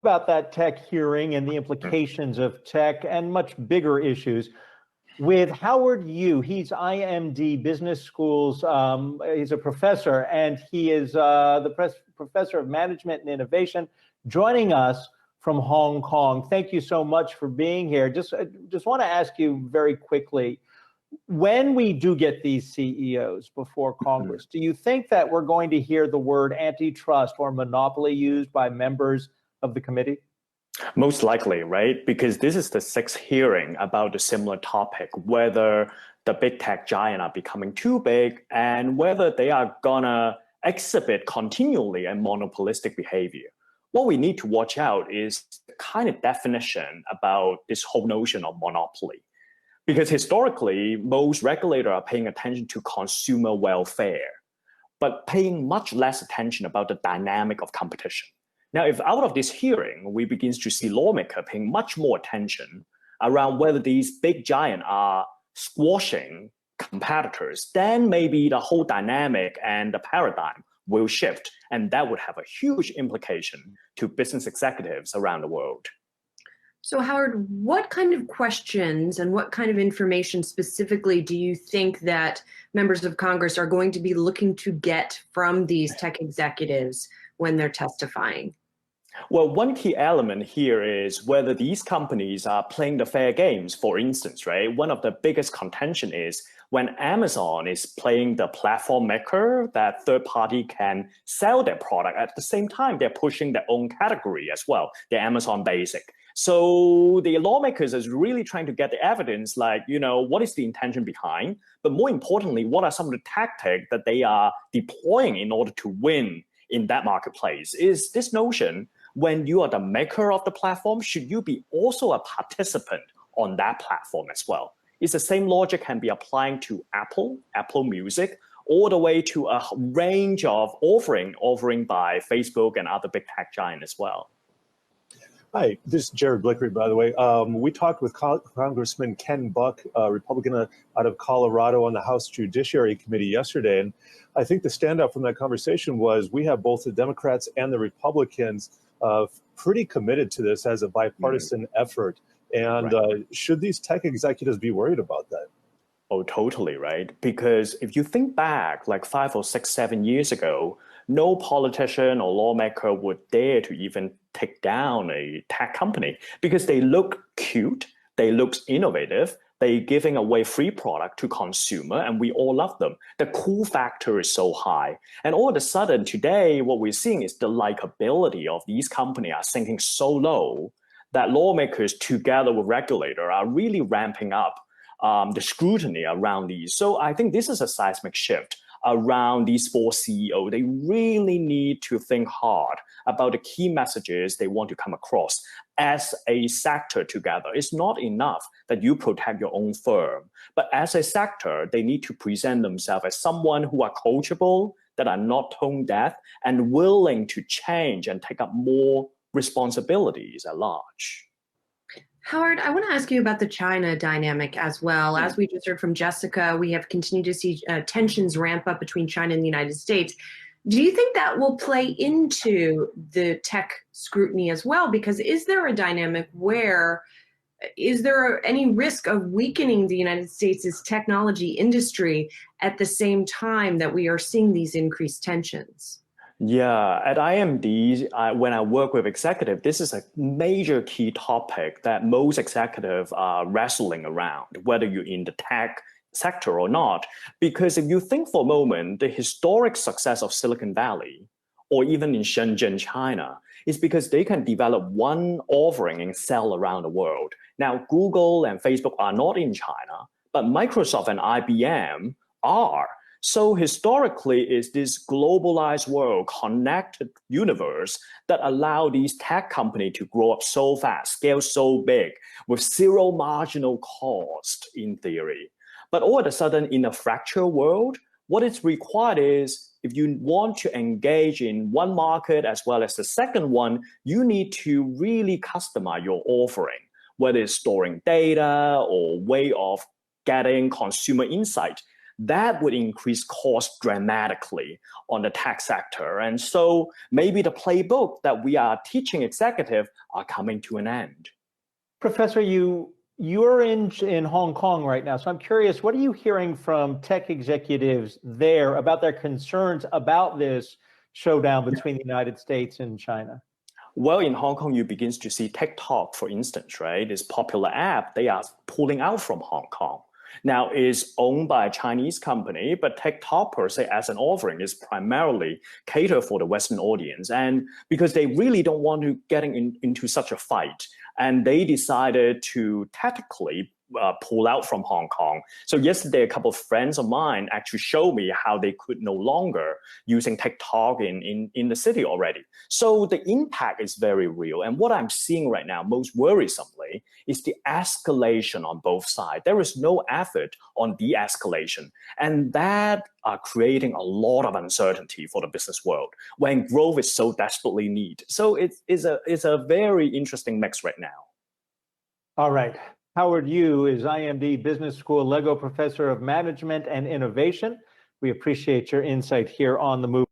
about that tech hearing and the implications of tech and much bigger issues with Howard Yu. He's IMD Business School's, he's a professor, and he is the professor of management and innovation, joining us from Hong Kong. Thank you so much for being here. Just want to ask you very quickly, when we do get these CEOs before Congress, do you think that we're going to hear the word antitrust or monopoly used by members of the committee? Most likely, right? Because this is the sixth hearing about a similar topic, whether the big tech giant are becoming too big and whether they are gonna exhibit continually a monopolistic behavior. What we need to watch out is the kind of definition about this whole notion of monopoly. Because historically, most regulators are paying attention to consumer welfare, but paying much less attention about the dynamic of competition. Now, if out of this hearing, we begin to see lawmakers paying much more attention around whether these big giants are squashing competitors, then maybe the whole dynamic and the paradigm will shift, and that would have a huge implication to business executives around the world. So Howard, what kind of questions and what kind of information specifically do you think that members of Congress are going to be looking to get from these tech executives when they're testifying? Well, one key element here is whether these companies are playing the fair games. For instance, right? One of the biggest contention is when Amazon is playing the platform maker that third party can sell their product. At the same time, they're pushing their own category as well, the Amazon Basic. So the lawmakers is really trying to get the evidence, like, what is the intention behind? But more importantly, what are some of the tactics that they are deploying in order to win in that marketplace? Is this notion, when you are the maker of the platform, should you be also a participant on that platform as well? It's the same logic can be applying to Apple Music, all the way to a range of offering by Facebook and other big tech giants as well. Hi, this is Jared Blickery, by the way. We talked with Congressman Ken Buck, Republican out of Colorado on the House Judiciary Committee yesterday. And I think the standout from that conversation was we have both the Democrats and the Republicans pretty committed to this as a bipartisan effort. And should these tech executives be worried about that? Oh, totally, right? Because if you think back like 5 or 6, 7 years ago, no politician or lawmaker would dare to even take down a tech company because they look cute, they look innovative, they're giving away free product to consumer, and we all love them. The cool factor is so high. And all of a sudden today, what we're seeing is the likability of these companies are sinking so low that lawmakers together with regulator are really ramping up the scrutiny around these. So I think this is a seismic shift around these 4 CEOs. They really need to think hard about the key messages they want to come across as a sector together. It's not enough that you protect your own firm, but as a sector, they need to present themselves as someone who are coachable, that are not tone deaf, and willing to change and take up more responsibilities at large. Howard, I want to ask you about the China dynamic as well. As we just heard from Jessica, we have continued to see tensions ramp up between China and the United States. Do you think that will play into the tech scrutiny as well? Because is there a dynamic where, is there any risk of weakening the United States' technology industry at the same time that we are seeing these increased tensions? Yeah, at IMD, when I work with executives, this is a major key topic that most executives are wrestling around, whether you're in the tech sector or not. Because if you think for a moment, the historic success of Silicon Valley, or even in Shenzhen, China, is because they can develop one offering and sell around the world. Now, Google and Facebook are not in China, but Microsoft and IBM are. So historically, it's this globalized world, connected universe that allow these tech companies to grow up so fast, scale so big, with zero marginal cost in theory. But all of a sudden, in a fractured world, what is required is, if you want to engage in one market as well as the second one, you need to really customize your offering, whether it's storing data or way of getting consumer insight. that would increase costs dramatically on the tech sector. And so maybe the playbook that we are teaching executives are coming to an end. Professor, you're in Hong Kong right now, so I'm curious, what are you hearing from tech executives there about their concerns about this showdown between the United States and China? Well, in Hong Kong, you begin to see TikTok, for instance, right? This popular app, they are pulling out from Hong Kong. Now, it's owned by a Chinese company, but TikTok per se as an offering is primarily catered for the Western audience. And because they really don't want to get into such a fight, and they decided to tactically pull out from Hong Kong. So yesterday, a couple of friends of mine actually showed me how they could no longer using TikTok in the city already. So the impact is very real. And what I'm seeing right now, most worrisomely, is the escalation on both sides. There is no effort on de-escalation. And that are creating a lot of uncertainty for the business world when growth is so desperately needed. So it's a very interesting mix right now. All right. Howard Yu is IMD Business School Lego Professor of Management and Innovation. We appreciate your insight here on The Move.